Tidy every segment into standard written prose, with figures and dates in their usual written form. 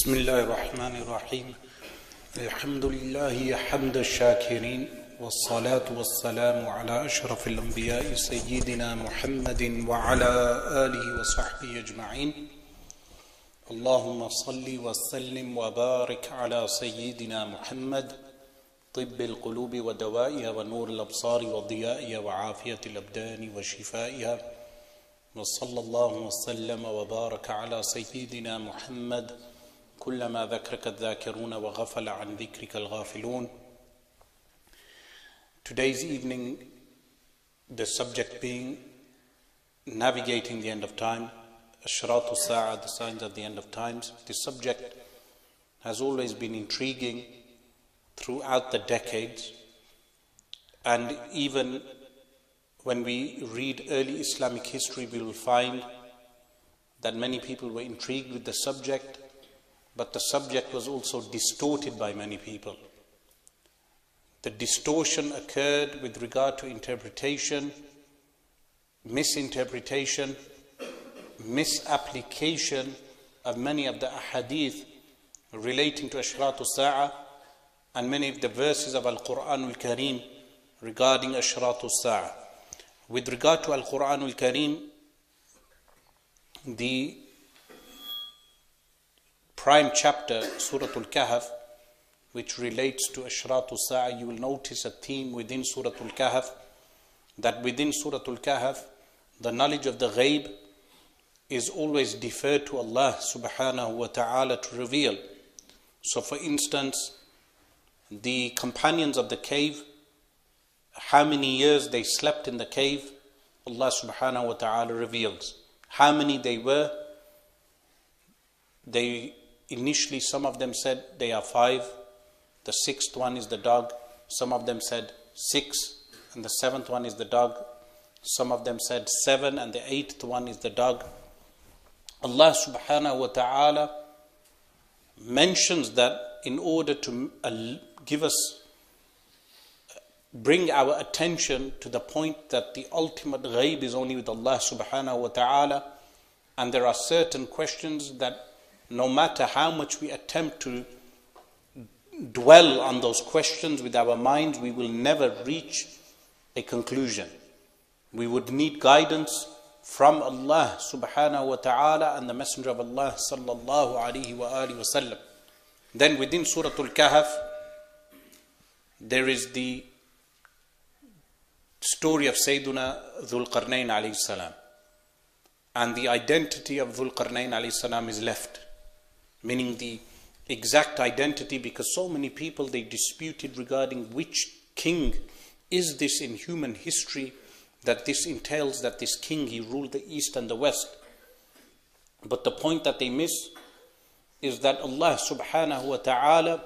بسم الله الرحمن الرحيم الحمد لله حمد الشاكرين والصلاة والسلام على أشرف الأنبياء سيدنا محمد وعلى آله وصحبه أجمعين اللهم صل وسلم وبارك على سيدنا محمد طب القلوب ودوائها ونور الأبصار وضيائها وعافية الأبدان وشفائها وصلى الله وسلم وبارك على سيدنا محمد كلما ذكرك الذاكرون وغفل عن ذكرك الغافلون. Today's evening, the subject being navigating the end of time, Ashratu Sa'a, the signs of the end of times. This subject has always been intriguing throughout the decades, and even when we read early Islamic history, we will find that many people were intrigued with the subject, but the subject was also distorted by many people. The distortion occurred with regard to interpretation, misinterpretation, misapplication of many of the ahadith relating to Ashratu Sa'a and many of the verses of Al-Quran Al-Kareem regarding Ashratu Sa'a. With regard to Al-Quran Al-Kareem, the prime chapter, Surah Al-Kahf, which relates to Ashratu Sa'a, you will notice a theme within Surah Al-Kahf, that within Surah Al-Kahf, the knowledge of the ghaib is always deferred to Allah subhanahu wa ta'ala to reveal. So for instance, the companions of the cave, how many years they slept in the cave, Allah subhanahu wa ta'ala reveals. How many they were, initially some of them said they are 5, the 6th one is the dog, some of them said 6 and the 7th one is the dog, some of them said 7 and the 8th one is the dog. Allah subhanahu wa ta'ala mentions that in order to bring our attention to the point that the ultimate ghaib is only with Allah subhanahu wa ta'ala, and there are certain questions that no matter how much we attempt to dwell on those questions with our minds, we will never reach a conclusion. We would need guidance from Allah subhanahu wa ta'ala and the Messenger of Allah sallallahu alayhi wa alihi wa sallam. Then within Surah Al-Kahf, there is the story of Sayyiduna Dhul Qarnayn alayhi salam. And the identity of Dhul Qarnayn alayhi salam is left. Meaning the exact identity, because so many people, they disputed regarding which king is this in human history, that this entails that this king, he ruled the east and the west. But the point that they miss is that Allah subhanahu wa ta'ala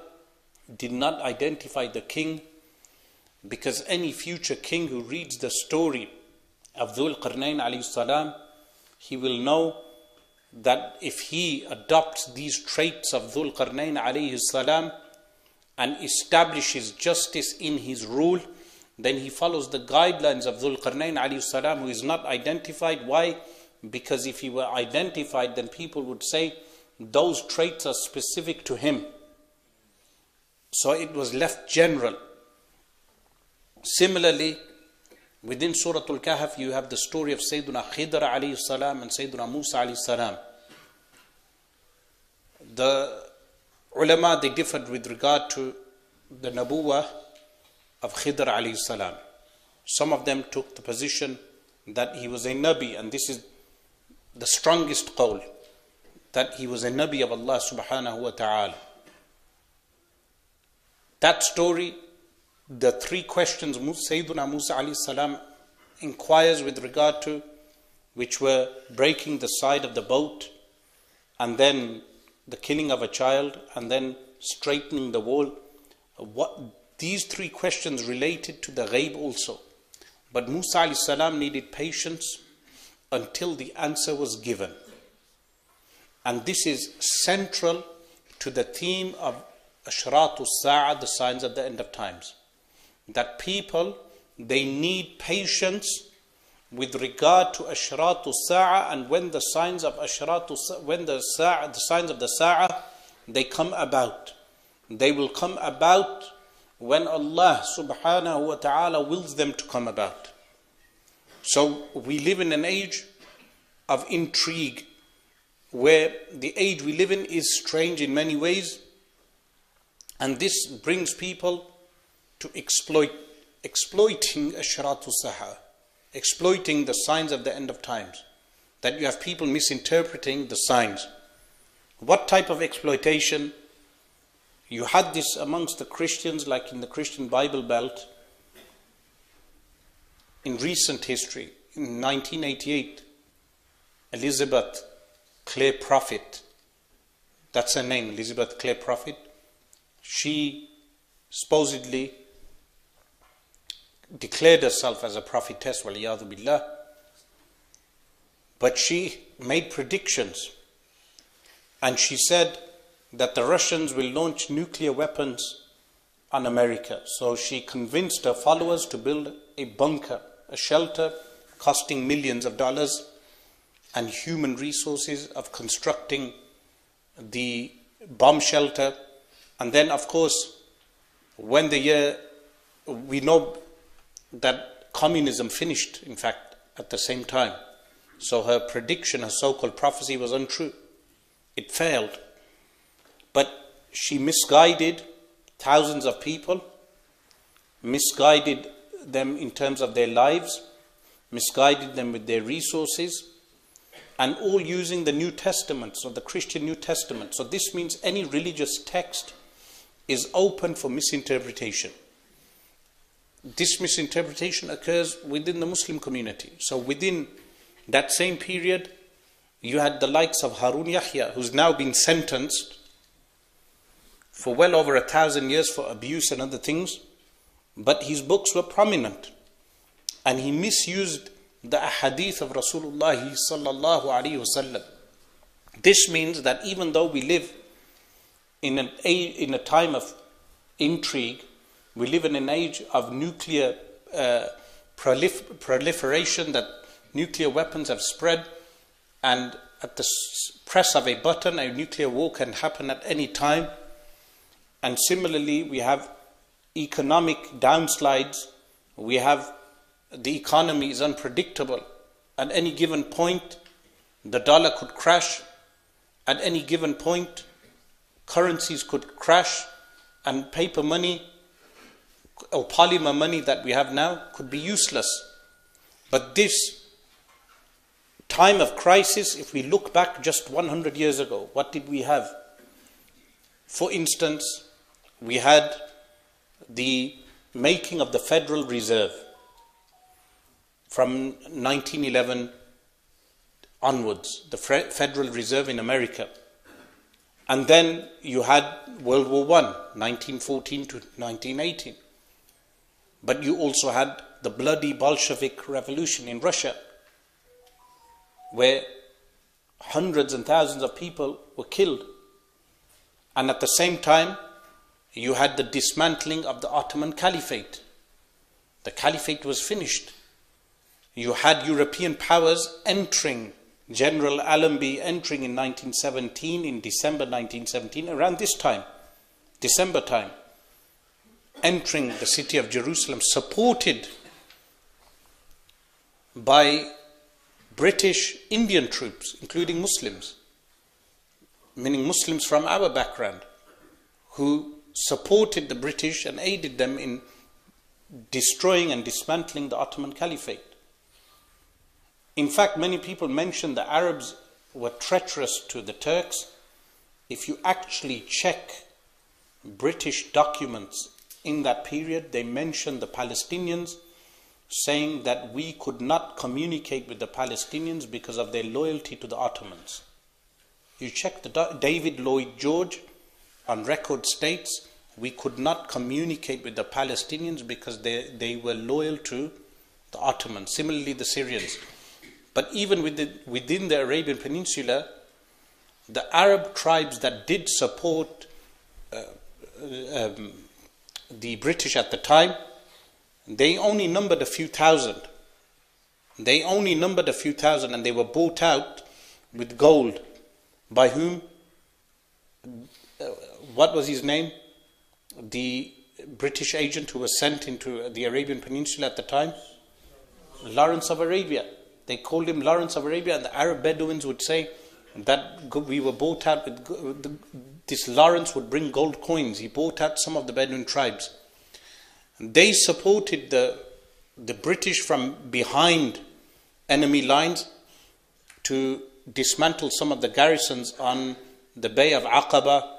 did not identify the king, because any future king who reads the story of Dhul Qarnayn alayhi salam, he will know that if he adopts these traits of Dhul Qarnayn alayhi salam and establishes justice in his rule, then he follows the guidelines of Dhul Qarnayn alayhi salam, who is not identified. Why? Because if he were identified, then people would say those traits are specific to him. So it was left general. Similarly, within Surah Al-Kahf, you have the story of Sayyiduna Khidr alayhi salam and Sayyiduna Musa alayhi salam. The ulama, they differed with regard to the nabuwah of Khidr alayhi salam. Some of them took the position that he was a nabi, and this is the strongest qawl, that he was a nabi of Allah subhanahu wa ta'ala. That story, the 3 questions Sayyiduna Musa alayhi salam inquires with regard to, which were breaking the side of the boat, and then the killing of a child, and then straightening the wall. These 3 questions related to the ghaib also. But Musa alayhi salam needed patience until the answer was given. And this is central to the theme of Ashratu Sa'a, the signs of the end of times. That people, they need patience with regard to Ashratu Sa'a, and when the signs of the signs of the Sa'a they come about. They will come about when Allah subhanahu wa ta'ala wills them to come about. So we live in an age of intrigue, where the age we live in is strange in many ways, and this brings people to exploiting ashratu saha, exploiting the signs of the end of times, that you have people misinterpreting the signs. What type of exploitation? You had this amongst the Christians, like in the Christian Bible Belt, in recent history. In 1988, Elizabeth Clare Prophet, that's her name, Elizabeth Clare Prophet, she supposedly declared herself as a prophetess, waliyadu billah, but she made predictions, and she said that the Russians will launch nuclear weapons on America. So she convinced her followers to build a bunker, a shelter costing millions of dollars, and human resources of constructing the bomb shelter. And then, of course, when the year, we know that communism finished, in fact, at the same time. So her prediction, her so-called prophecy, was untrue. It failed. But she misguided thousands of people, misguided them in terms of their lives, misguided them with their resources, and all using the New Testament, so the Christian New Testament. So this means any religious text is open for misinterpretation. This misinterpretation occurs within the Muslim community. So within that same period, you had the likes of Harun Yahya, who's now been sentenced for well over 1,000 years for abuse and other things, but his books were prominent, and he misused the ahadith of Rasulullah sallallahu alaihi wasallam. This means that even though we live in a time of intrigue, we live in an age of nuclear proliferation, that nuclear weapons have spread, and at the press of a button, a nuclear war can happen at any time. And similarly, we have economic downsides. We have the economy is unpredictable. At any given point, the dollar could crash. At any given point, currencies could crash, and paper money or polymer money that we have now could be useless. But this time of crisis, if we look back just 100 years ago, what did we have? For instance, we had the making of the Federal Reserve from 1911 onwards, the Federal Reserve in America. And then you had World War I, 1914 to 1918. But you also had the bloody Bolshevik Revolution in Russia, where hundreds and thousands of people were killed. And at the same time, you had the dismantling of the Ottoman Caliphate. The Caliphate was finished. You had European powers entering, General Allenby entering in 1917, in December 1917, around this time, December time, entering the city of Jerusalem, supported by British Indian troops, including Muslims, meaning Muslims from our background, who supported the British and aided them in destroying and dismantling the Ottoman Caliphate. In fact, many people mention the Arabs were treacherous to the Turks. If you actually check British documents in that period, they mention the Palestinians, saying that we could not communicate with the Palestinians because of their loyalty to the Ottomans. You check the David Lloyd George on record states, we could not communicate with the Palestinians because they were loyal to the Ottomans. Similarly, the Syrians. But even within the Arabian Peninsula, the Arab tribes that did support the British at the time, they only numbered a few thousand. They only numbered a few thousand, and they were bought out with gold. By whom? what was his name? The British agent who was sent into the Arabian Peninsula at the time? Lawrence of Arabia. They called him Lawrence of Arabia, and the Arab Bedouins would say that we were bought out with this Lawrence would bring gold coins. He bought out some of the Bedouin tribes. They supported the British from behind enemy lines to dismantle some of the garrisons on the Bay of Aqaba.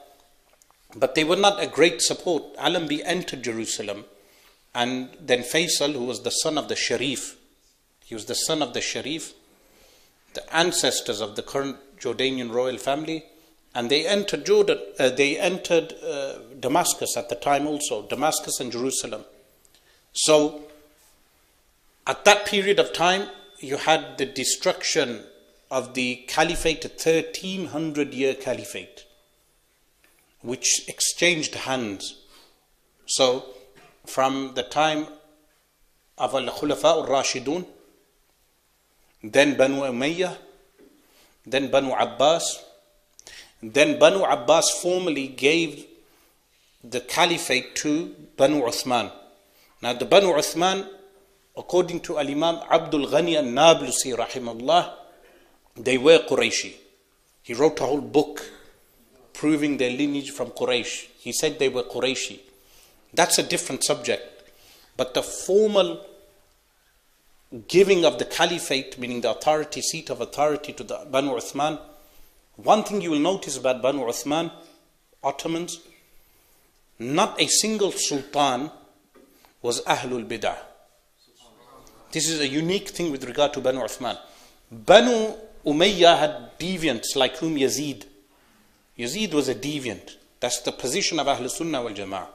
But they were not a great support. Allenby entered Jerusalem, and then Faisal, who was the son of the Sharif, he was the son of the Sharif, the ancestors of the current Jordanian royal family, and they entered Damascus at the time also, Damascus and Jerusalem. So at that period of time, you had the destruction of the caliphate, a 1300-year caliphate, which exchanged hands. So from the time of Al-Khulafa al-Rashidun, then Banu Umayyah, then Banu Abbas, then Banu Abbas formally gave the caliphate to Banu Uthman. Now the Banu Uthman, according to Al-Imam Abdul Ghani al-Nablusi rahimahullah, they were Qurayshi. He wrote a whole book proving their lineage from Quraysh. He said they were Qurayshi. That's a different subject. But the formal giving of the caliphate, meaning the authority, seat of authority to the Banu Uthman, one thing you will notice about Banu Uthman, Ottomans, not a single sultan was Ahlul Bid'ah. This is a unique thing with regard to Banu Uthman. Banu Umayyah had deviants like whom Yazid. Yazid was a deviant. That's the position of Ahlul Sunnah wal Jama'ah.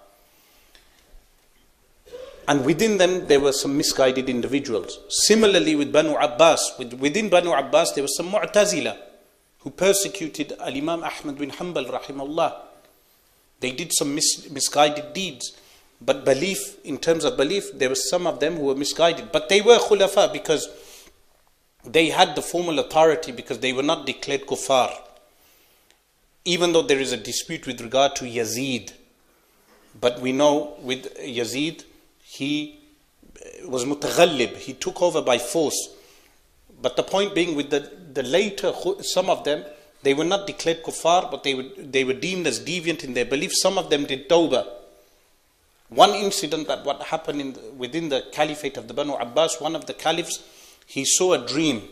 And within them, there were some misguided individuals. Similarly with Banu Abbas, within Banu Abbas, there was some Mu'tazila who persecuted Al-Imam Ahmad bin Hanbal, rahimahullah. They did some misguided deeds. But belief, in terms of belief, there were some of them who were misguided. But they were khulafa because they had the formal authority, because they were not declared kuffar. Even though there is a dispute with regard to Yazid. But we know with Yazid, he was mutaghallib, he took over by force. But the point being, with the later, some of them, they were not declared kuffar, but they were deemed as deviant in their belief. Some of them did tawbah. One incident that what happened within the caliphate of the Banu Abbas, one of the caliphs, he saw a dream.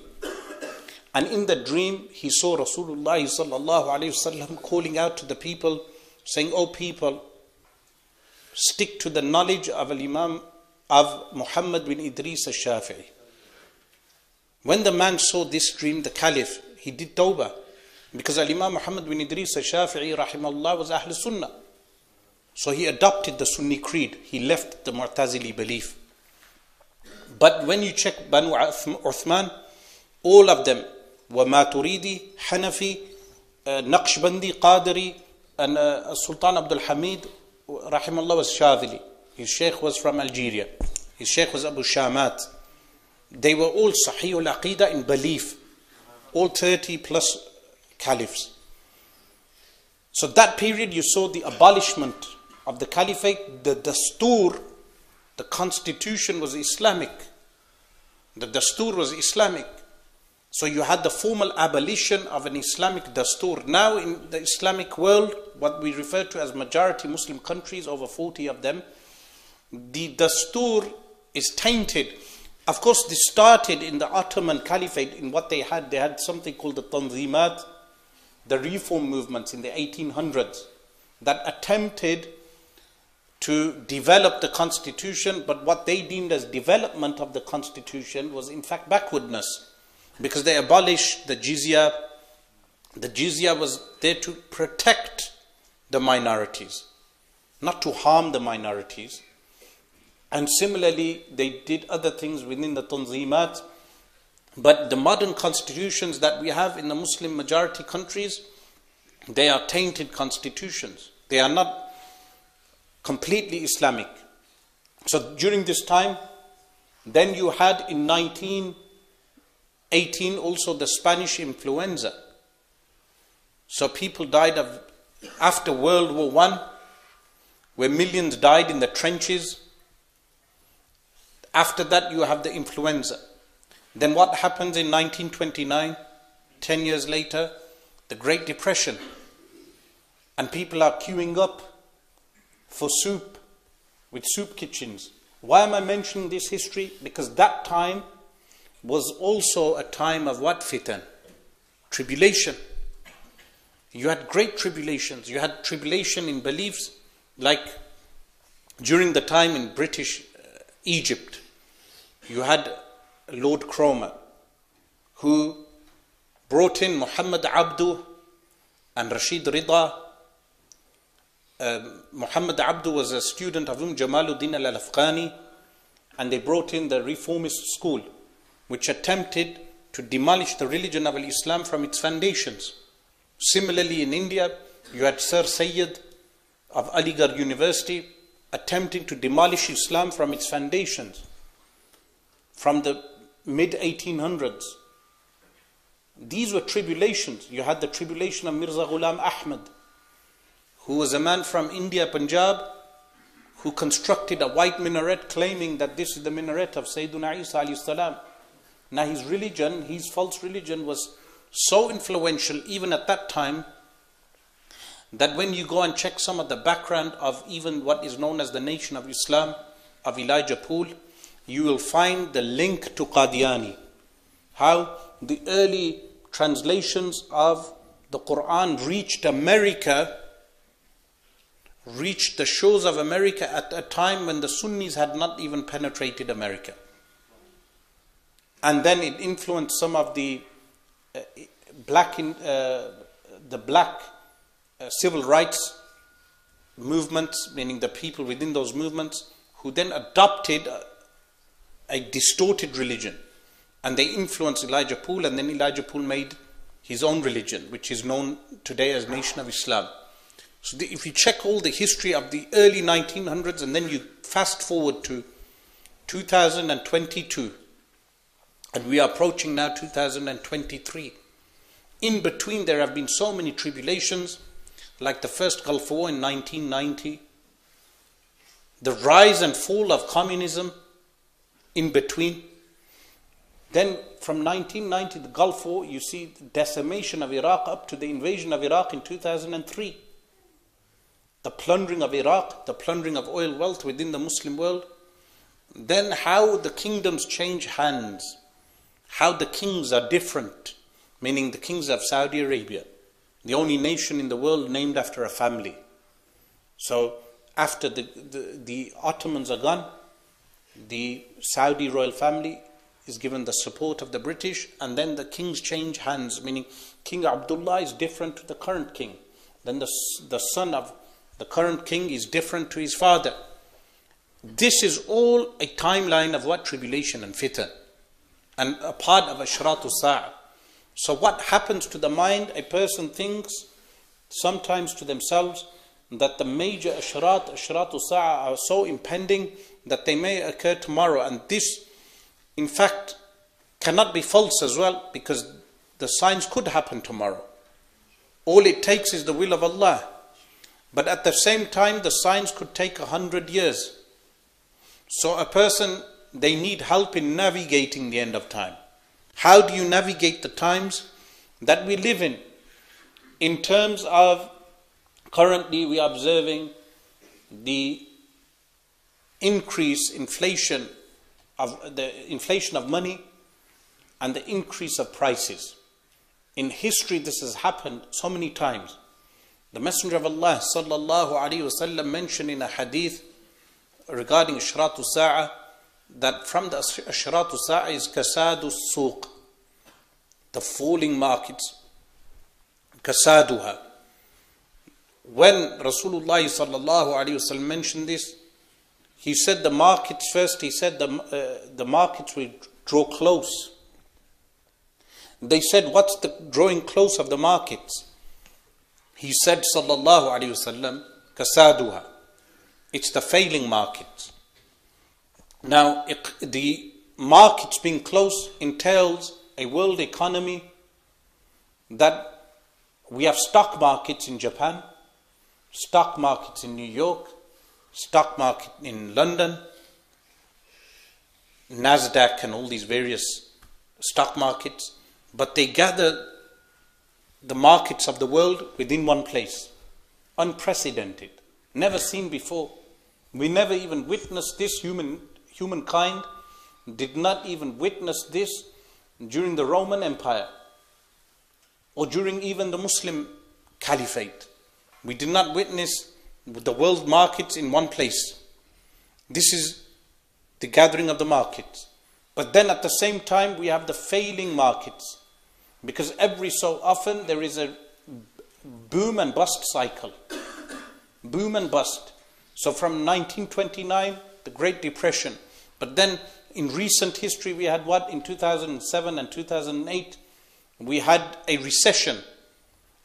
And in the dream, he saw Rasulullah sallallahu alayhi wasallam calling out to the people, saying, "O people, stick to the knowledge of Al-Imam of Muhammad bin Idris al-Shafi'i." When the man saw this dream, the caliph, he did tawbah. Because Al-Imam Muhammad bin Idris al-Shafi'i rahimahullah was Ahl Sunnah. So he adopted the Sunni creed. He left the Mu'tazili belief. But when you check Banu Uthman, all of them were Maturidi, Hanafi, Naqshbandi, Qadiri, and Sultan Abdul Hamid rahimahullah was Shadhili. His sheikh was from Algeria. His sheikh was Abu Shamat. They were all Sahih al-Aqidah in belief. All 30 plus caliphs. So that period you saw the abolishment of the caliphate. The dastur, the constitution was Islamic. The dastur was Islamic. So you had the formal abolition of an Islamic dastur. Now in the Islamic world, what we refer to as majority Muslim countries, over 40 of them, the dastur is tainted. Of course, this started in the Ottoman Caliphate. In what they had something called the Tanzimat, the reform movements in the 1800s that attempted to develop the constitution, but what they deemed as development of the constitution was in fact backwardness, because they abolished the jizya. The jizya was there to protect the minorities, not to harm the minorities. And similarly, they did other things within the Tanzimat. But the modern constitutions that we have in the Muslim majority countries, they are tainted constitutions. They are not completely Islamic. So during this time, then you had in 1918 also the Spanish influenza. So people died of After World War I, where millions died in the trenches, after that you have the influenza. Then what happens in 1929, 10 years later? The Great Depression. And people are queuing up for soup, with soup kitchens. Why am I mentioning this history? Because that time was also a time of what? Fitan. Tribulation. You had great tribulations. You had tribulation in beliefs, like during the time in British Egypt. You had Lord Cromer, who brought in Muhammad Abdu and Rashid Rida. Muhammad Abdu was a student of Jamaluddin al-Afghani, and they brought in the reformist school, which attempted to demolish the religion of Islam from its foundations. Similarly, in India, you had Sir Sayyid of Aligarh University attempting to demolish Islam from its foundations from the mid-1800s. These were tribulations. You had the tribulation of Mirza Ghulam Ahmad, who was a man from India, Punjab, who constructed a white minaret claiming that this is the minaret of Sayyiduna Isa alayhi salam. Now his religion, his false religion, was so influential even at that time that when you go and check some of the background of even what is known as the Nation of Islam of Elijah Poole, you will find the link to Qadiani. How the early translations of the Quran reached America, reached the shores of America at a time when the Sunnis had not even penetrated America. And then it influenced some of the black civil rights movements, meaning the people within those movements, who then adopted a distorted religion. And they influenced Elijah Poole, and then Elijah Poole made his own religion, which is known today as Nation of Islam. So if you check all the history of the early 1900s, and then you fast forward to 2022, and we are approaching now 2023. In between there have been so many tribulations, like the first Gulf War in 1990, the rise and fall of communism in between. Then from 1990, the Gulf War, you see the decimation of Iraq up to the invasion of Iraq in 2003. The plundering of Iraq, the plundering of oil wealth within the Muslim world. Then how the kingdoms change hands. How the kings are different, meaning the kings of Saudi Arabia, the only nation in the world named after a family. So after the Ottomans are gone, the Saudi royal family is given the support of the British, and then the kings change hands, meaning King Abdullah is different to the current king. Then the son of the current king is different to his father. This is all a timeline of what? Tribulation and fitan, and a part of Ashratu Sa'a. So what happens to the mind? A person thinks sometimes to themselves that the major Ashratu Sa'a are so impending that they may occur tomorrow. And this, in fact, cannot be false as well, because the signs could happen tomorrow. All it takes is the will of Allah. But at the same time, the signs could take 100 years. So a person, they need help in navigating the end of time. How do you navigate the times that we live in? In terms of, currently we are observing the inflation of money and the increase of prices. In history this has happened so many times. The Messenger of Allah sallallahu alaihi wasallam mentioned in a hadith regarding Ashratu Sa'a that from the Ashratu Sa'a is Kasadu Suq, the falling markets, Kasaduha. When Rasulullah sallallahu alaihi wasallam mentioned this, he said the markets first, he said the markets will draw close. They said, what's the drawing close of the markets? He said sallallahu alaihi wasallam, Kasaduha. It's the failing markets. Now, the markets being close entails a world economy that we have stock markets in Japan, stock markets in New York, stock market in London, Nasdaq and all these various stock markets, but they gather the markets of the world within one place. Unprecedented, never seen before. We never even witnessed this. Humankind did not even witness this during the Roman Empire or during even the Muslim Caliphate. We did not witness the world markets in one place. This is the gathering of the markets. But then at the same time we have the failing markets, because every so often there is a boom and bust cycle. Boom and bust. So from 1929, the Great Depression. But then in recent history we had what? In 2007 and 2008, we had a recession,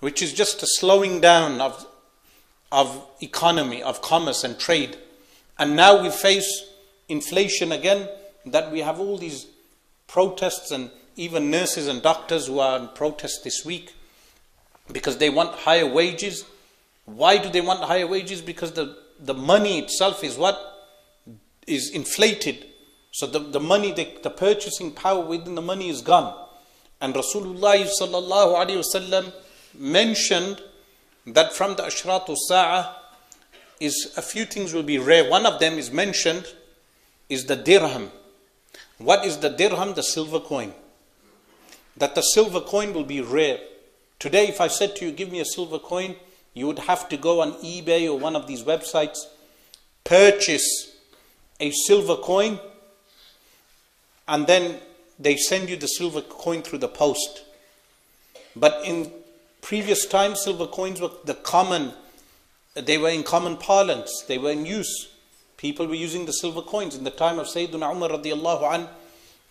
which is just a slowing down of economy, of commerce and trade. And now we face inflation again, that we have all these protests, and even nurses and doctors who are in protest this week because they want higher wages. Why do they want higher wages? Because the money itself is what is inflated. So the money, the purchasing power within the money is gone. And Rasulullah sallallahu alaihi wasallam mentioned that from the Ashratu Sa'ah is a few things will be rare. One of them is mentioned is the dirham. What is the dirham? The silver coin. That the silver coin will be rare. Today if I said to you, give me a silver coin, you would have to go on eBay or one of these websites, purchase a silver coin, and then they send you the silver coin through the post. But in previous times, silver coins were they were in common parlance, they were in use. People were using the silver coins. In the time of Sayyidina Umar radiallahu anh,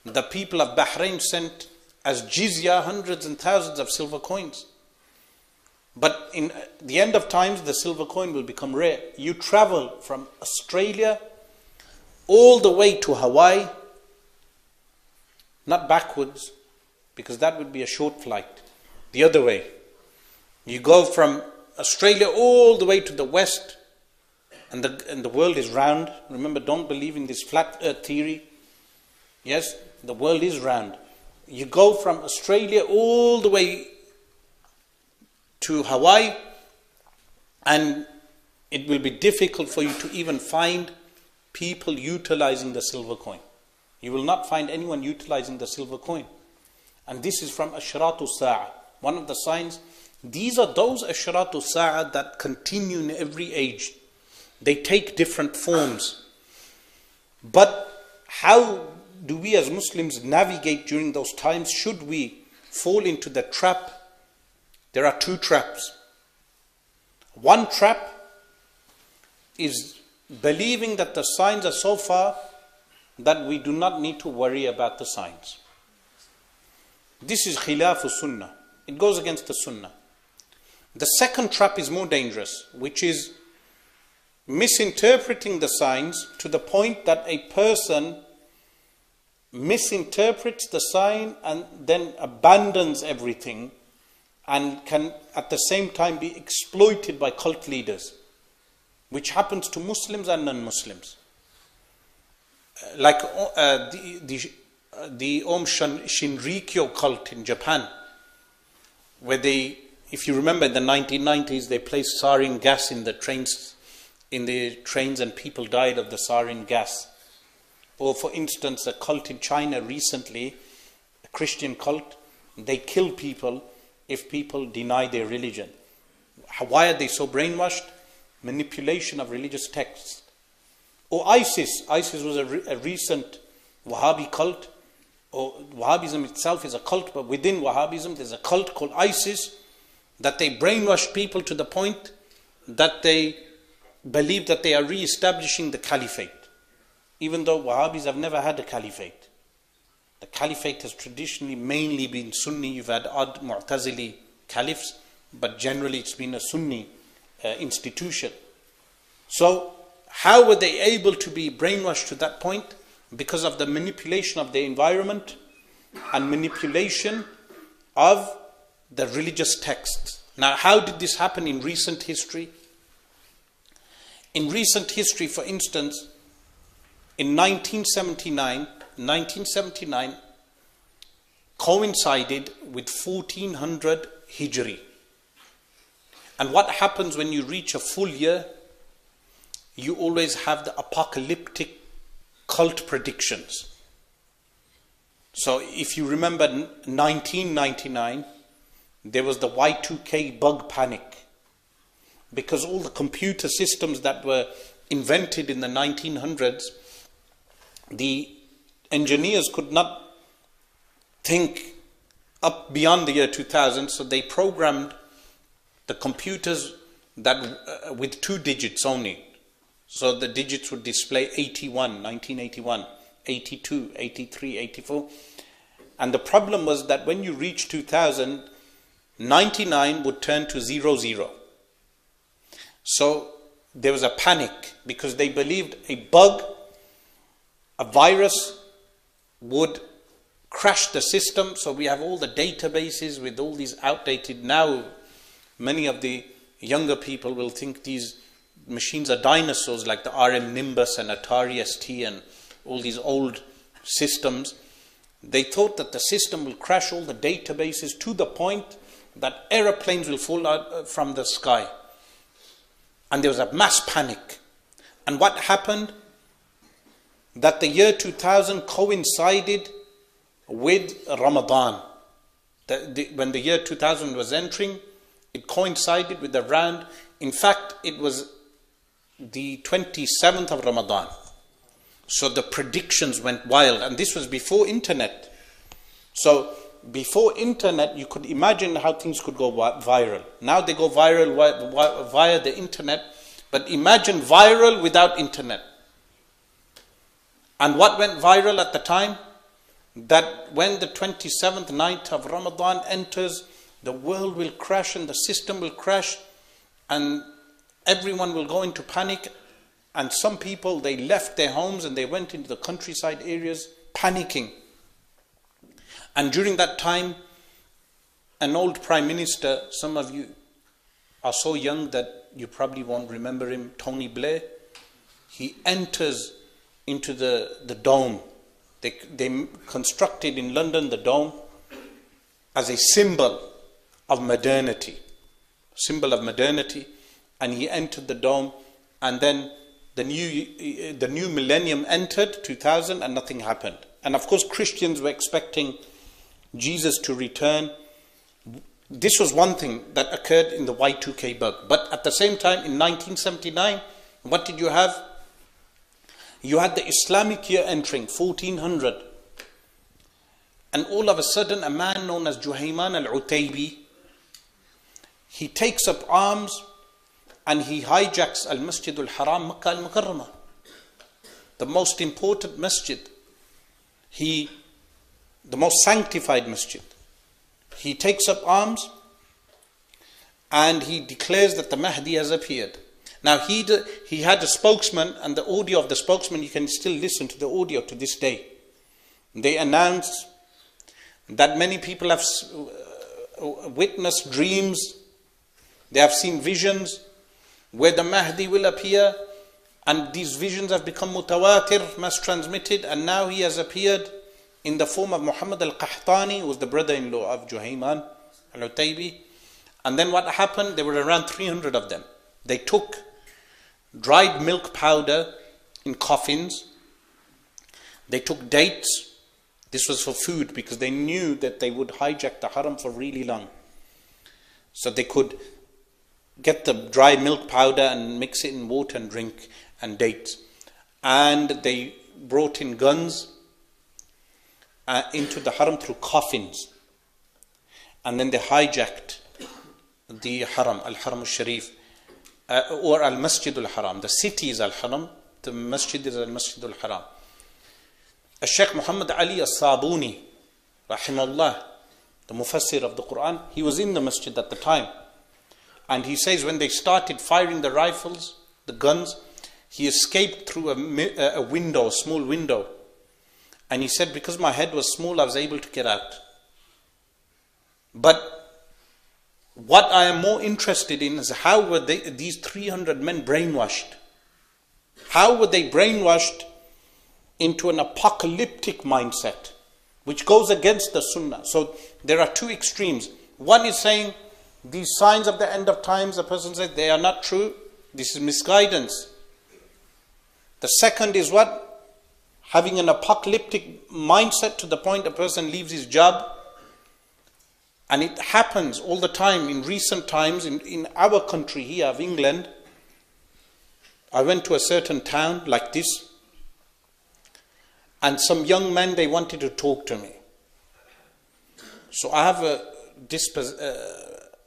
the people of Bahrain sent as jizya hundreds and thousands of silver coins. But in the end of times, the silver coin will become rare. You travel from Australia all the way to Hawaii, not backwards, because that would be a short flight. The other way. You go from Australia all the way to the west, and the world is round. Remember, don't believe in this flat earth theory. Yes, the world is round. You go from Australia all the way to Hawaii, and it will be difficult for you to even find people utilizing the silver coin. You will not find anyone utilizing the silver coin. And this is from Ashratu Sa'ah. One of the signs. These are those Ashratu Sa'ah that continue in every age. They take different forms. But how do we as Muslims navigate during those times? Should we fall into the trap? There are two traps. One trap is believing that the signs are so far that we do not need to worry about the signs. This is khilafu sunnah. It goes against the sunnah. The second trap is more dangerous, which is misinterpreting the signs to the point that a person misinterprets the sign and then abandons everything, and can at the same time be exploited by cult leaders, which happens to Muslims and non-Muslims. Like the Om Shinrikyo cult in Japan, where they, if you remember, in the 1990s, they placed sarin gas in the trains, and people died of the sarin gas. Or for instance, a cult in China recently, a Christian cult, they kill people if people deny their religion. Why are they so brainwashed? Manipulation of religious texts. Or ISIS. ISIS was a recent Wahhabi cult. Or Wahhabism itself is a cult, but within Wahhabism there's a cult called ISIS, that they brainwash people to the point that they believe that they are re-establishing the caliphate. Even though Wahhabis have never had a caliphate. The caliphate has traditionally mainly been Sunni. You've had odd Mu'tazili caliphs, but generally it's been a Sunni institution. So how were they able to be brainwashed to that point? Because of the manipulation of their environment and manipulation of the religious texts. Now, how did this happen in recent history? In recent history, for instance, in 1979 coincided with 1400 Hijri. And what happens when you reach a full year? You always have the apocalyptic cult predictions. So if you remember 1999, there was the Y2K bug panic, because all the computer systems that were invented in the 1900s, the engineers could not think up beyond the year 2000, so they programmed the computers that with 2 digits only. So the digits would display 81, 1981, 82, 83, 84. And the problem was that when you reach 2000, 99 would turn to 00. So there was a panic because they believed a bug, a virus, would crash the system. So we have all the databases with all these outdated. Now many of the younger people will think these machines are dinosaurs, like the RM Nimbus and Atari ST and all these old systems. They thought that the system will crash all the databases to the point that aeroplanes will fall out from the sky. And there was a mass panic. And what happened? That the year 2000 coincided with Ramadan. When the year 2000 was entering, it coincided with the round. In fact, it was the 27th of Ramadan. So the predictions went wild. And this was before internet. So before internet, you could imagine how things could go viral. Now they go viral via the internet. But imagine viral without internet. And what went viral at the time? That when the 27th night of Ramadan enters, the world will crash and the system will crash and everyone will go into panic. And some people, they left their homes and they went into the countryside areas panicking. And during that time, an old prime minister, some of you are so young that you probably won't remember him, Tony Blair, he enters into the dome. They constructed in London the dome as a symbol of modernity. Symbol of modernity. And he entered the dome, and then the new millennium entered, 2000, and nothing happened. And of course Christians were expecting Jesus to return. This was one thing that occurred in the Y2K bug. But at the same time, in 1979, what did you have? You had the Islamic year entering, 1400. And all of a sudden, a man known as Juhayman al-Utaybi, he takes up arms and he hijacks al-Masjid al-Haram, Makkah al-Mukarramah, the most important masjid. The most sanctified masjid. He takes up arms and he declares that the Mahdi has appeared. Now he had a spokesman, and the audio of the spokesman, you can still listen to the audio to this day. They announced that many people have witnessed dreams, they have seen visions where the Mahdi will appear, and these visions have become mutawatir, mass transmitted, and now he has appeared in the form of Muhammad al-Qahtani, who was the brother-in-law of Juhayman al-Utaybi. And then what happened? There were around 300 of them. They took dried milk powder in coffins. They took dates. This was for food because they knew that they would hijack the haram for really long. So they could get the dry milk powder and mix it in water and drink, and dates. And they brought in guns into the haram through coffins. And then they hijacked the haram, al-Haram al-Sharif, or al-Masjid al-Haram. The city is al-Haram, the masjid is al-Masjid al-Haram. Sheikh Muhammad Ali al-Sabuni, rahimahullah, the mufassir of the Quran, he was in the masjid at the time. And he says when they started firing the rifles, the guns, he escaped through a window, a small window. And he said, because my head was small, I was able to get out. But what I am more interested in is how were these 300 men brainwashed? How were they brainwashed into an apocalyptic mindset, which goes against the Sunnah? So there are two extremes. One is saying these signs of the end of times, a person says they are not true. This is misguidance. The second is what? Having an apocalyptic mindset to the point a person leaves his job. And it happens all the time in recent times in our country here of England. I went to a certain town like this, and some young men, they wanted to talk to me. So I have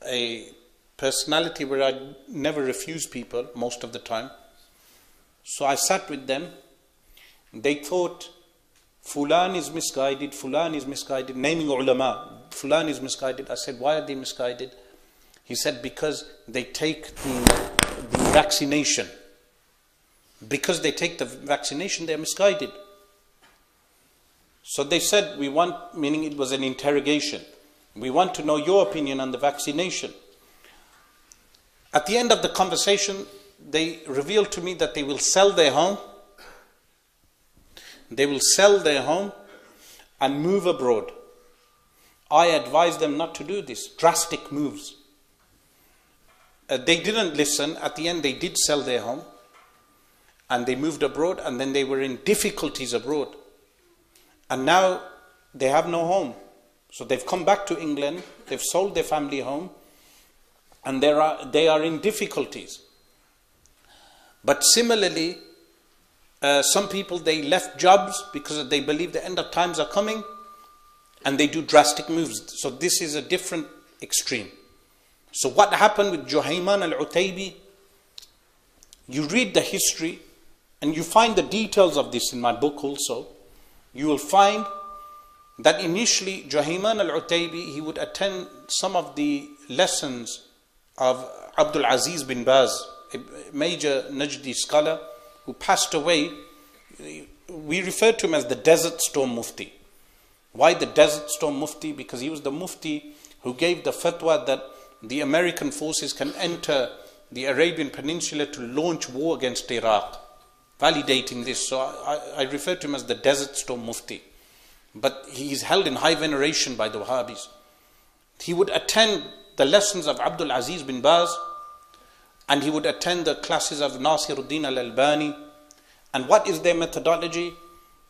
a personality where I never refuse people most of the time. So I sat with them. They thought, Fulan is misguided, Fulan is misguided, naming ulama, Fulan is misguided. I said, why are they misguided? He said, because they take the vaccination. Because they take the vaccination, they are misguided. So they said, we want, meaning it was an interrogation, we want to know your opinion on the vaccination. At the end of the conversation, they revealed to me that they will sell their home. They will sell their home and move abroad. I advised them not to do this, drastic moves. They didn't listen. At the end, they did sell their home. And they moved abroad, and then they were in difficulties abroad. And now they have no home. So they've come back to England, they've sold their family home, and they are in difficulties. But similarly, some people, they left jobs because they believe the end of times are coming, and they do drastic moves. So this is a different extreme. So what happened with Juhayman al-Utaybi, you read the history, and you find the details of this in my book also. You will find that initially Juhayman al-Utaybi, he would attend some of the lessons of Abdul Aziz bin Baz, a major Najdi scholar who passed away. We refer to him as the Desert Storm Mufti. Why the Desert Storm Mufti? Because he was the Mufti who gave the fatwa that the American forces can enter the Arabian Peninsula to launch war against Iraq, validating this. So I refer to him as the Desert Storm Mufti. But he is held in high veneration by the Wahhabis. He would attend the lessons of Abdul Aziz bin Baz, and he would attend the classes of Nasiruddin al-Albani. And what is their methodology?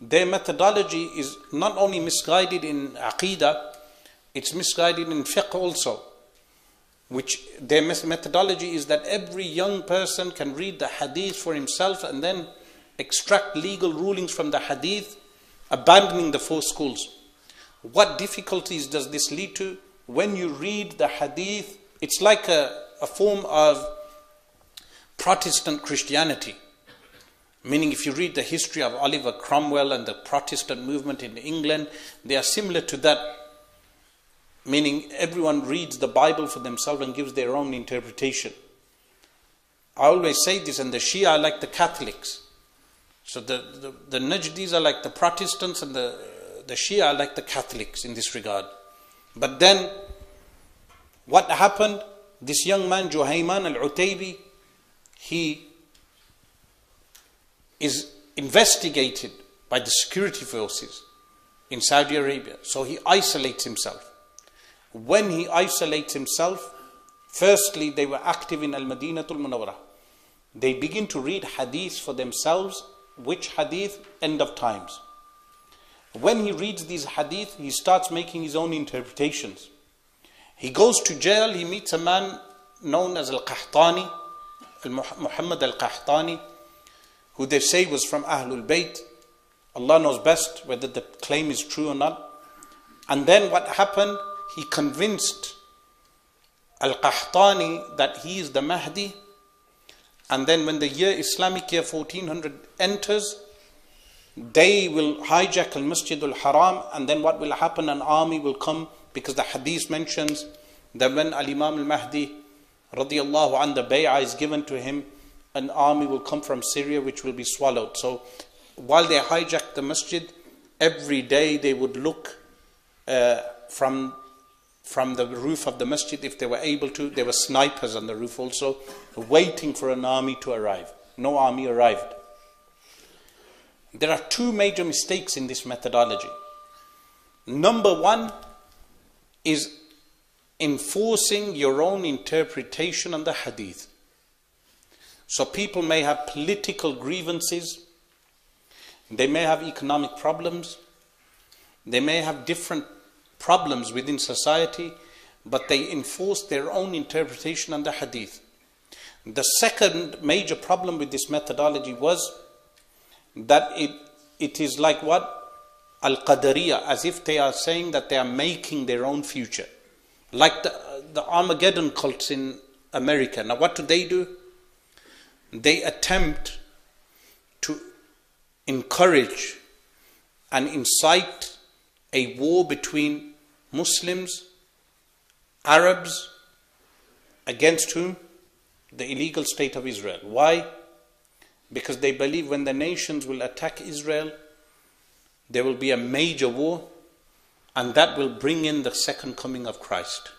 Their methodology is not only misguided in Aqidah, it's misguided in fiqh also. Which their methodology is that every young person can read the hadith for himself and then extract legal rulings from the hadith, abandoning the four schools. What difficulties does this lead to? When you read the hadith, it's like a form of Protestant Christianity. Meaning, if you read the history of Oliver Cromwell and the Protestant movement in England, they are similar to that. Meaning, everyone reads the Bible for themselves and gives their own interpretation. I always say this, and the Shia are like the Catholics. So the Najdis are like the Protestants, and the Shia are like the Catholics in this regard. But then, what happened? This young man, Juhayman al-Utaybi, he is investigated by the security forces in Saudi Arabia. So he isolates himself. When he isolates himself, firstly, they were active in Al-Madinatul Munawwarah. They begin to read hadith for themselves. Which hadith? End of times. When he reads these hadith, he starts making his own interpretations. He goes to jail, he meets a man known as Al-Qahtani, Muhammad Al-Qahtani, who they say was from Ahlul Bayt. Allah knows best whether the claim is true or not. And then what happened? He convinced Al-Qahtani that he is the Mahdi. And then when the Islamic year 1400 enters, they will hijack Al-Masjid Al-Haram, and then what will happen? An army will come, because the hadith mentions that when Al-Imam Al-Mahdi radiyallahu an, the bay'ah is given to him, an army will come from Syria which will be swallowed. So while they hijacked the masjid, every day they would look from the roof of the masjid if they were able to. There were snipers on the roof also, waiting for an army to arrive. No army arrived. There are two major mistakes in this methodology. Number one is enforcing your own interpretation on the hadith. So people may have political grievances, they may have economic problems, they may have different problems within society, but they enforce their own interpretation on the hadith. The second major problem with this methodology was that it is like what? Al-Qadariyah, as if they are saying that they are making their own future. Like the Armageddon cults in America. Now what do? They attempt to encourage and incite a war between Muslims, Arabs, against whom? The illegal state of Israel. Why? Because they believe when the nations will attack Israel, there will be a major war, and that will bring in the second coming of Christ.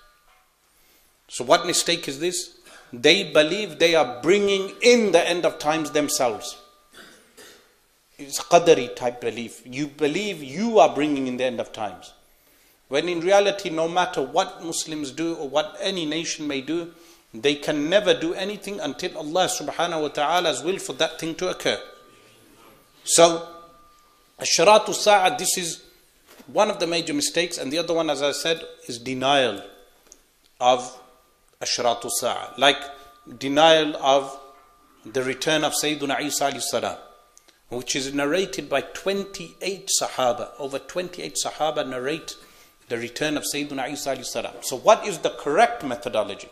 So what mistake is this? They believe they are bringing in the end of times themselves. It's a Qadari type belief. You believe you are bringing in the end of times. When in reality, no matter what Muslims do or what any nation may do, they can never do anything until Allah subhanahu wa ta'ala's will for that thing to occur. So, Ashratu Sa'ah, this is one of the major mistakes, and the other one, as I said, is denial of Ashratu Sa'ah, like denial of the return of Sayyiduna Isa alayhi salam, which is narrated by 28 Sahaba. Over 28 Sahaba narrate the return of Sayyiduna Isa alayhi salam. So what is the correct methodology?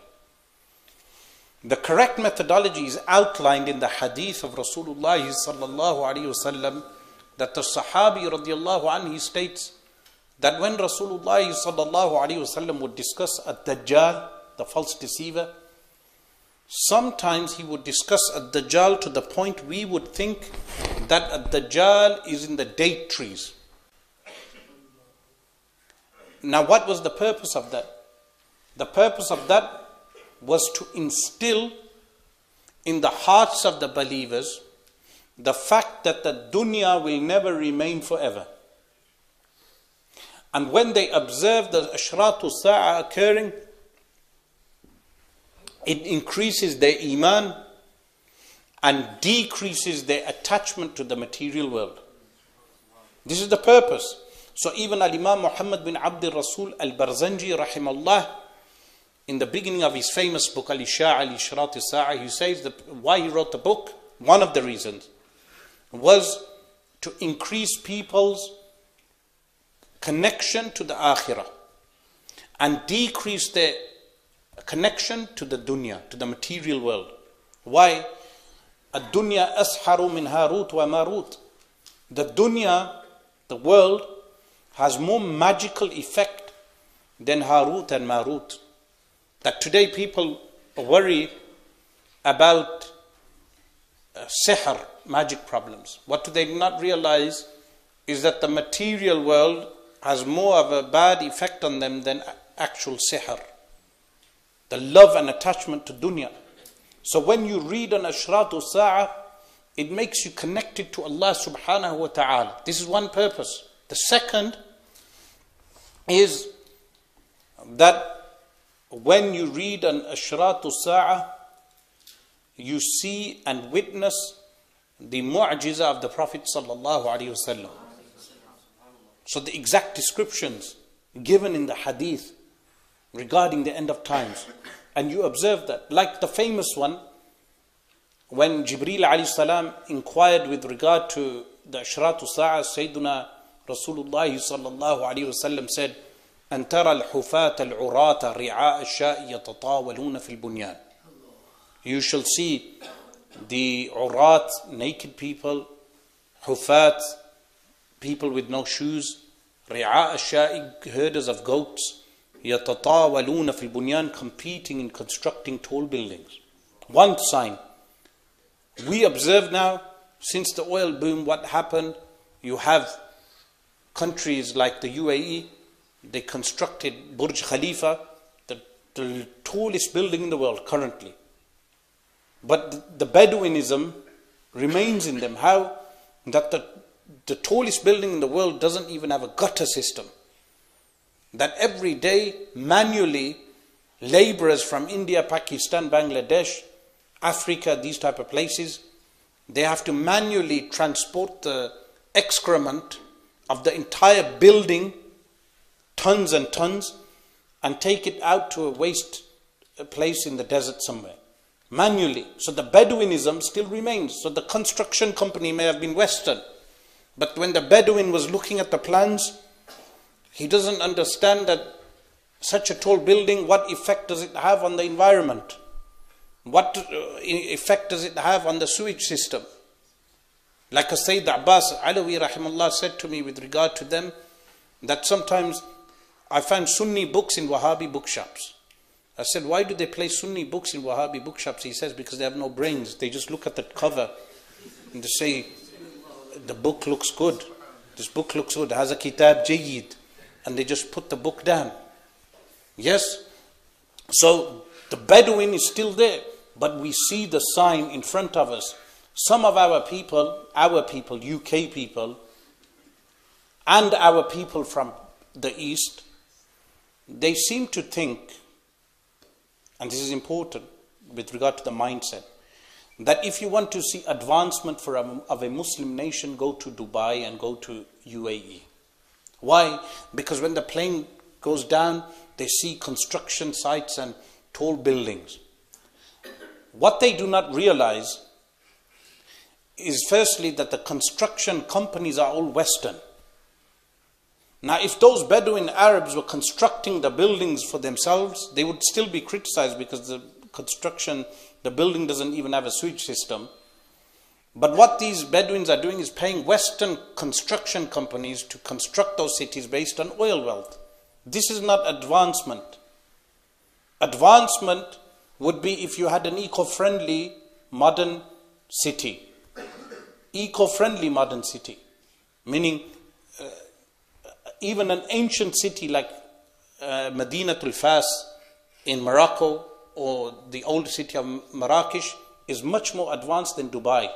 The correct methodology is outlined in the hadith of Rasulullah sallallahu alayhi wasallam, that the Sahabi radiallahu anhu, he states that when Rasulullah sallallahu alayhi wasallam would discuss Ad-Dajjal, the false deceiver, sometimes he would discuss Ad-Dajjal to the point we would think that Ad-Dajjal is in the date trees. Now what was the purpose of that? The purpose of that was to instill in the hearts of the believers the fact that the dunya will never remain forever. And when they observe the Ashratu Sa'ah occurring, it increases their iman and decreases their attachment to the material world. This is the purpose. So even Al-Imam Muhammad bin Abdul Rasul Al-Barzanji rahimallah, in the beginning of his famous book Al-Isha' Al-Ishrat Sa'ah, he says that why he wrote the book, one of the reasons was to increase people's connection to the akhirah and decrease their connection to the dunya, to the material world. Why? Ad-dunya asharu min Harut wa Marut. The dunya, the world, has more magical effect than Harut and Marut. That today people worry about sihr, magic problems. What do they not realize is that the material world has more of a bad effect on them than actual sihr. The love and attachment to dunya. So when you read an Ashratu Sa'ah, it makes you connected to Allah subhanahu wa ta'ala. This is one purpose. The second is that when you read an Ashratu Sa'ah, you see and witness the mu'jiza of the Prophet sallallahu alaihi wasallam. So the exact descriptions given in the hadith regarding the end of times, and you observe that, like the famous one when Jibreel alayhi salam inquired with regard to the Ashratu Sa'ah, Sayyiduna Rasulullah sallallahu alaihi wasallam said, أن ترى الحفاة العراة رعاء الشاء يتطاولون في البنيان. You shall see the urat, naked people, hufat, people with no shoes, ri'a ash-sha'i, herders of goats, yatatawaluna fil bunyan, competing in constructing tall buildings. One sign. We observe now, since the oil boom, what happened? You have countries like the UAE, they constructed Burj Khalifa, the tallest building in the world currently. But the Bedouinism remains in them. How? That the the tallest building in the world doesn't even have a gutter system. That every day, manually, laborers from India, Pakistan, Bangladesh, Africa, these type of places, they have to manually transport the excrement of the entire building, tons and tons, and take it out to a waste place in the desert somewhere. Manually. So the Bedouinism still remains. So the construction company may have been Western, but when the Bedouin was looking at the plans, he doesn't understand that such a tall building, what effect does it have on the environment? What effect does it have on the sewage system? Like a Sayyid Abbas Alawi rahimahullah said to me with regard to them, that sometimes I find Sunni books in Wahhabi bookshops. I said, why do they place Sunni books in Wahhabi bookshops? He says, because they have no brains. They just look at the cover and they say, the book looks good. This book looks good. It has a kitab jayyid. And they just put the book down. Yes? So the Bedouin is still there. But we see the sign in front of us. Some of our people, UK people, and our people from the East, they seem to think, and this is important with regard to the mindset, that if you want to see advancement of a Muslim nation, go to Dubai and go to UAE. Why? Because when the plane goes down, they see construction sites and tall buildings. What they do not realize is firstly that the construction companies are all Western. Now, if those Bedouin Arabs were constructing the buildings for themselves, they would still be criticized because the building doesn't even have a sewage system. But what these Bedouins are doing is paying Western construction companies to construct those cities based on oil wealth. This is not advancement. Advancement would be if you had an eco-friendly modern city. Eco-friendly modern city. Meaning, even an ancient city like Madinatul Fas in Morocco or the old city of Marrakesh is much more advanced than Dubai,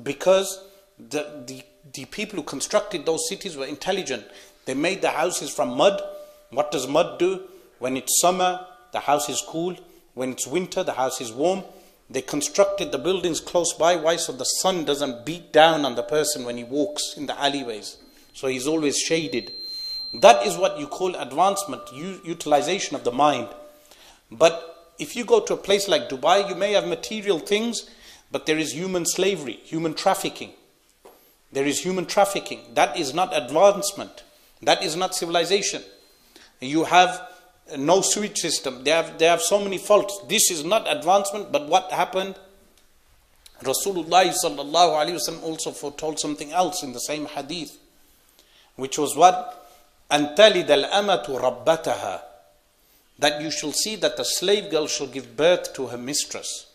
because the people who constructed those cities were intelligent. They made the houses from mud. What does mud do? When it's summer, the house is cool. When it's winter, the house is warm. They constructed the buildings close by. Why? So the sun doesn't beat down on the person when he walks in the alleyways. So he's always shaded. That is what you call advancement, utilization of the mind. But if you go to a place like Dubai, you may have material things, but there is human slavery, human trafficking. There is human trafficking. That is not advancement. That is not civilization. You have no sewage system. They have so many faults. This is not advancement, but what happened? Rasulullah sallallahu alaihi wasallam also foretold something else in the same hadith, which was what? أَن تَلِدَ الْأَمَةُ رَبَّتَهَا, that you shall see that the slave girl shall give birth to her mistress.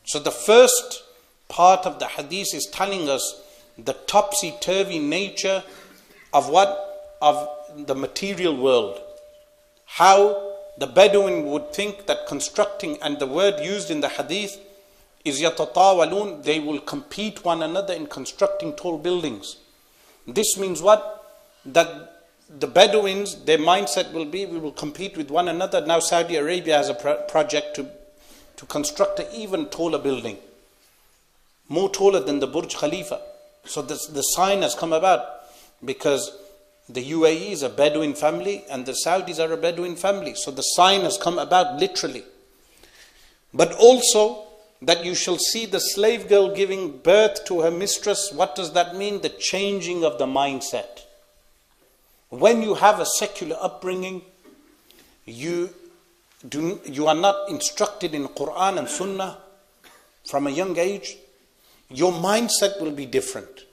So the first part of the hadith is telling us the topsy-turvy nature of what? Of the material world. How the Bedouin would think that constructing, and the word used in the hadith is yatatawalun, they will compete one another in constructing tall buildings. This means what? That the Bedouins, their mindset will be, we will compete with one another. Now Saudi Arabia has a project to construct an even taller building, more taller than the Burj Khalifa. So the sign has come about because the UAE is a Bedouin family and the Saudis are a Bedouin family. So the sign has come about literally. But also that you shall see the slave girl giving birth to her mistress. What does that mean? The changing of the mindset. When you have a secular upbringing, you are not instructed in Quran and Sunnah from a young age, your mindset will be different.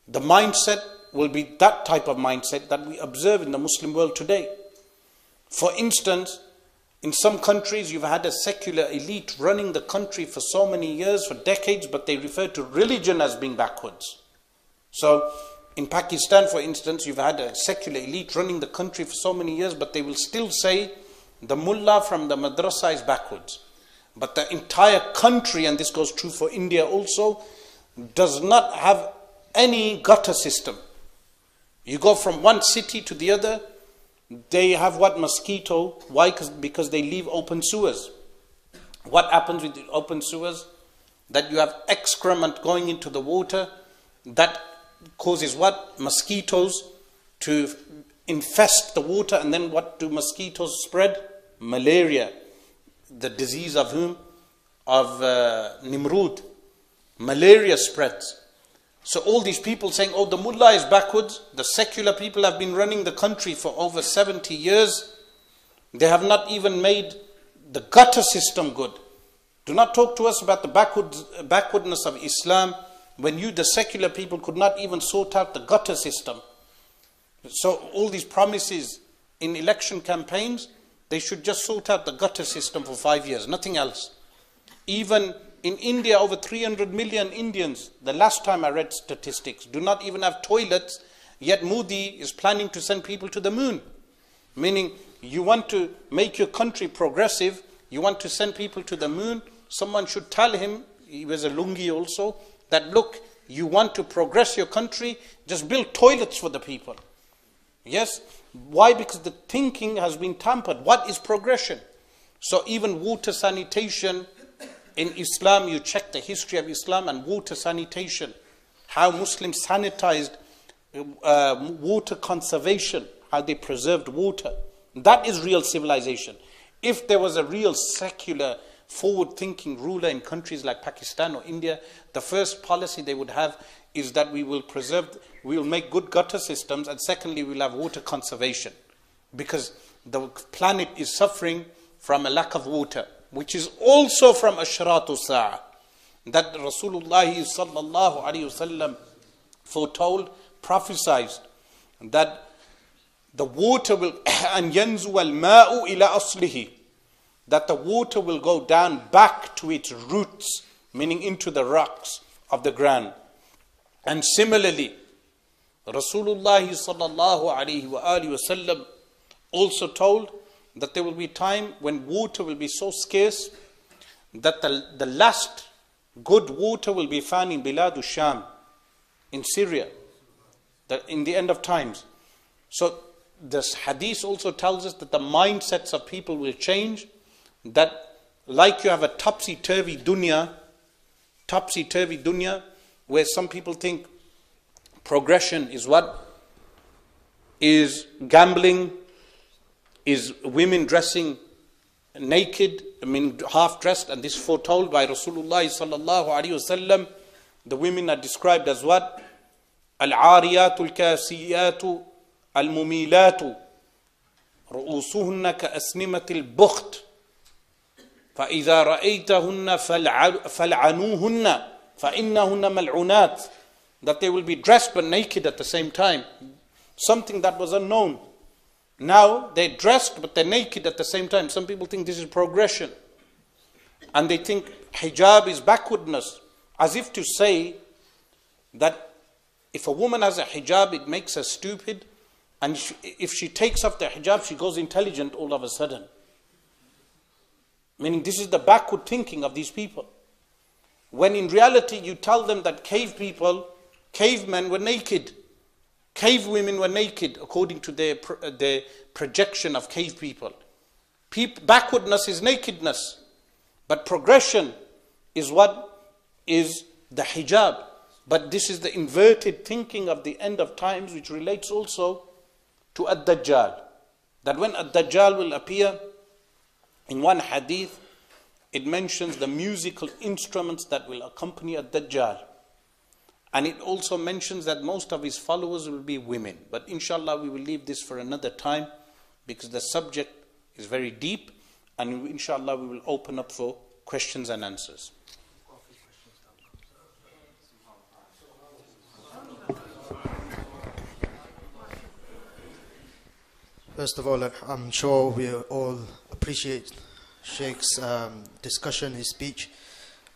The mindset will be that type of mindset that we observe in the Muslim world today. For instance, in some countries you've had a secular elite running the country for so many years, for decades, but they refer to religion as being backwards. So in Pakistan, for instance, you've had a secular elite running the country for so many years, but they will still say the mullah from the madrasa is backwards. But the entire country, and this goes true for India also, does not have any gutter system. You go from one city to the other, they have what? Mosquito. Why? Because they leave open sewers. What happens with the open sewers? That you have excrement going into the water. That causes what? Mosquitoes to infest the water. And then what do mosquitoes spread? Malaria. The disease of whom? Of Nimrud. Malaria spreads. So all these people saying, oh, the mullah is backwards. The secular people have been running the country for over 70 years. They have not even made the gutter system good. Do not talk to us about the backwardness of Islam when you, the secular people, could not even sort out the gutter system. So all these promises in election campaigns, they should just sort out the gutter system for 5 years, nothing else. Even in India, over 300 million Indians, the last time I read statistics, do not even have toilets, yet Modi is planning to send people to the moon. Meaning, you want to make your country progressive, you want to send people to the moon, someone should tell him, he was a lungi also, that look, you want to progress your country, just build toilets for the people. Yes? Why? Because the thinking has been tampered. What is progression? So even water sanitation, in Islam, you check the history of Islam and water sanitation, how Muslims sanitized water conservation, how they preserved water. That is real civilization. If there was a real secular, forward-thinking ruler in countries like Pakistan or India, the first policy they would have is that we will make good gutter systems, and secondly, we'll have water conservation. Because the planet is suffering from a lack of water, which is also from Ashratu Sa'ah, that Rasulullah sallallahu alayhi wasallam foretold, prophesied, that the water will, and yanzu al-ma'u ila aslihi, that the water will go down back to its roots, meaning into the rocks of the ground. And similarly, Rasulullah sallallahu alayhi wasallam also told that there will be time when water will be so scarce that the last good water will be found in Biladu Sham, in Syria, in the end of times. So this hadith also tells us that the mindsets of people will change, that like you have a topsy-turvy dunya, where some people think progression is what? Is gambling, is women dressing naked, half dressed, and this is foretold by Rasulullah sallallahu alaihi wasallam. The women are described as what? Al-ariyatu al-kasiyatu al-mumilatu ru'usuhunna ka-asnimati al-bukht فَإِذَا رَأَيْتَهُنَّ فَالْعَنُوهُنَّ فَإِنَّهُنَّ مَلْعُونَاتٍ. That they will be dressed but naked at the same time. Something that was unknown. Now they're dressed but they're naked at the same time. Some people think this is progression. And they think hijab is backwardness. As if to say that if a woman has a hijab, it makes her stupid. And if she takes off the hijab, she goes intelligent all of a sudden. Meaning this is the backward thinking of these people. When in reality you tell them that cavemen were naked. Cave women were naked according to their projection of cave people. Backwardness is nakedness. But progression is what? Is the hijab. But this is the inverted thinking of the end of times, which relates also to Ad-Dajjal. That when Ad-Dajjal will appear, in one hadith, it mentions the musical instruments that will accompany Ad-Dajjal. And it also mentions that most of his followers will be women. But inshallah, we will leave this for another time, because the subject is very deep, and inshallah, we will open up for questions and answers. First of all, I'm sure we all appreciate Sheikh's discussion, his speech.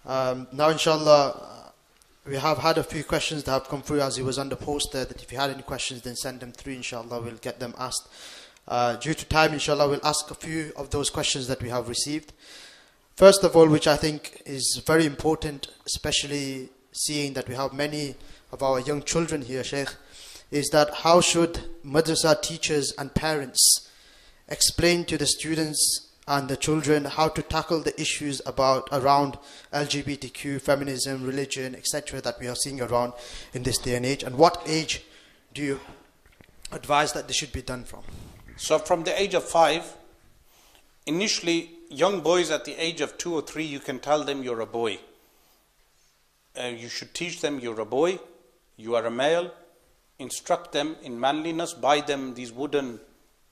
Now, inshallah, we have had a few questions that have come through as he was on the post there, that if you had any questions, then send them through, inshallah, we'll get them asked. Due to time, inshallah, we'll ask a few of those questions that we have received. First of all, which I think is very important, especially seeing that we have many of our young children here, Sheikh, is that how should madrasa teachers and parents explain to the students and the children how to tackle the issues around LGBTQ, feminism, religion, etc. that we are seeing around in this day and age? And what age do you advise that this should be done from? So from the age of 5, initially young boys at the age of 2 or 3, you can tell them you're a boy. You should teach them you're a boy, you are a male, instruct them in manliness, buy them these wooden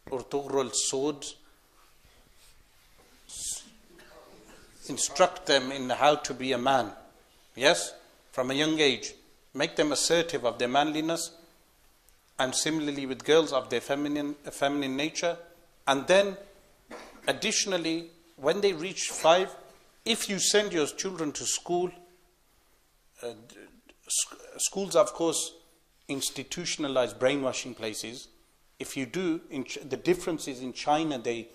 orthograph swords, instruct them in how to be a man, yes, from a young age, make them assertive of their manliness, and similarly with girls of their feminine nature. And then additionally, when they reach 5, if you send your children to school, schools of course institutionalized brainwashing places. If you do, the difference is in China they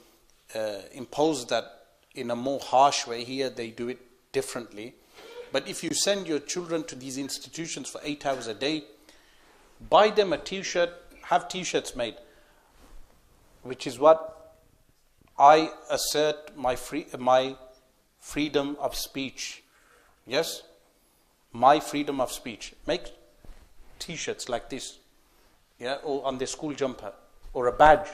impose that in a more harsh way. Here they do it differently. But if you send your children to these institutions for 8 hours a day, buy them a t-shirt, have t-shirts made, which is what I assert my freedom of speech. Yes? My freedom of speech. Make t-shirts like this, yeah, or on their school jumper, or a badge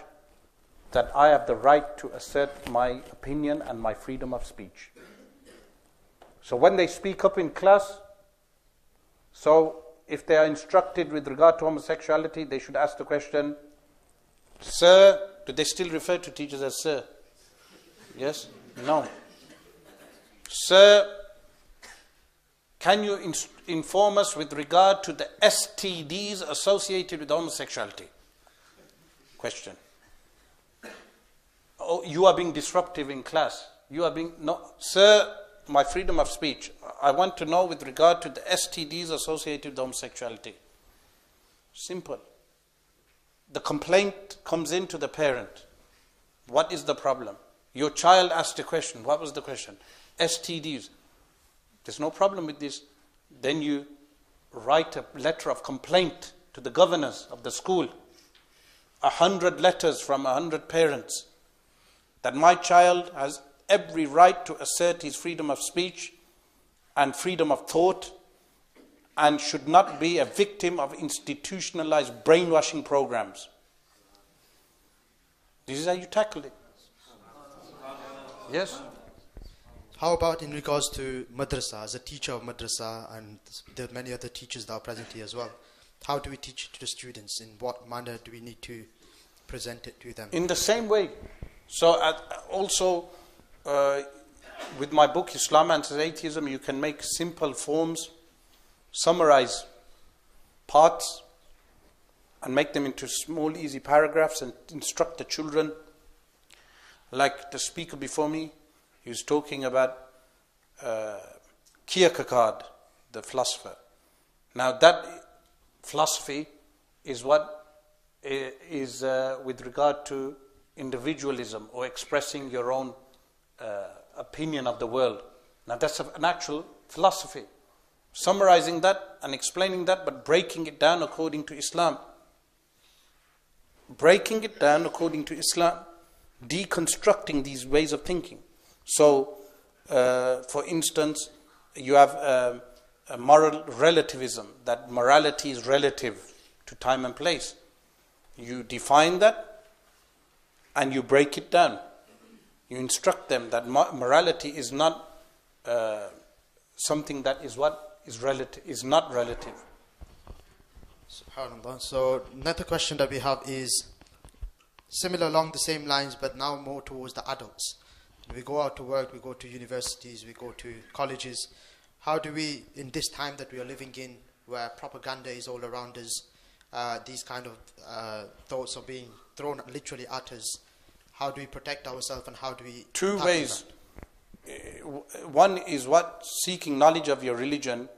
that I have the right to assert my opinion and my freedom of speech. So when they speak up in class, so if they are instructed with regard to homosexuality, they should ask the question, sir, do they still refer to teachers as sir? Yes? No. Sir, can you inform us with regard to the STDs associated with homosexuality? Question. Oh, you are being disruptive in class. You are being, no, sir, my freedom of speech. I want to know with regard to the STDs associated with homosexuality. Simple. The complaint comes into the parent. What is the problem? Your child asked a question. What was the question? STDs. There's no problem with this. Then you write a letter of complaint to the governors of the school. 100 letters from 100 parents that my child has every right to assert his freedom of speech and freedom of thought and should not be a victim of institutionalized brainwashing programs. This is how you tackle it. Yes? How about in regards to madrasa, as a teacher of madrasa, and there are many other teachers that are present here as well? How do we teach it to the students? In what manner do we need to present it to them? In the same way. So also with my book Islam Answers Atheism, you can make simple forms, summarize parts and make them into small easy paragraphs and instruct the children. Like the speaker before me, he was talking about Kierkegaard, the philosopher. Now that philosophy is what is with regard to individualism or expressing your own opinion of the world. Now that's an actual philosophy. Summarizing that and explaining that, but breaking it down according to Islam. Breaking it down according to Islam. Deconstructing these ways of thinking. So, for instance, you have a moral relativism, that morality is relative to time and place. You define that and you break it down. You instruct them that morality is not something that is what is relative, is not relative. SubhanAllah. So another question that we have is similar along the same lines, but now more towards the adults. We go out to work, we go to universities, we go to colleges. How do we, in this time that we are living in, where propaganda is all around us, these kind of thoughts are being thrown literally at us, how do we protect ourselves and how do we... Two ways. One is what? Seeking knowledge of your religion.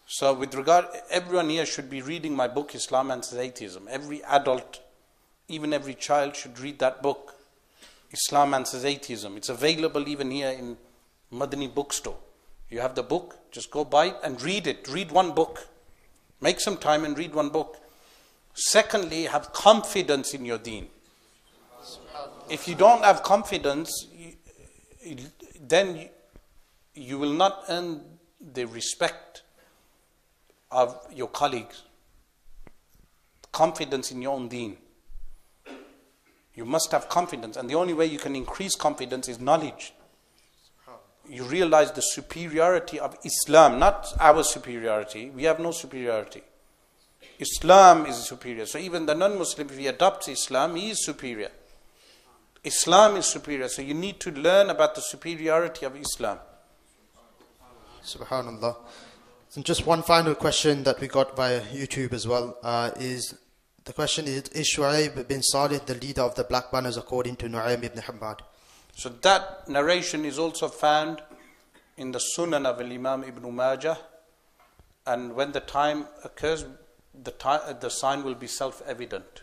So with regard, everyone here should be reading my book, Islam Answers Atheism. Every adult, even every child should read that book, Islam Answers Atheism. It's available even here in Madani bookstore. You have the book, just go buy it and read it. Read one book. Make some time and read one book. Secondly, have confidence in your deen. If you don't have confidence, then you will not earn the respect of your colleagues. Confidence in your own deen. You must have confidence, and the only way you can increase confidence is knowledge. You realize the superiority of Islam, not our superiority. We have no superiority. Islam is superior. So even the non-Muslim, if he adopts Islam, he is superior. Islam is superior. So you need to learn about the superiority of Islam. Subhanallah. And just one final question that we got via YouTube as well is, the question is Shu'aib bin Salih the leader of the Black Banners according to Nu'aym ibn Hammad? So that narration is also found in the Sunan of Imam Ibn Majah, and when the time occurs, the sign will be self-evident.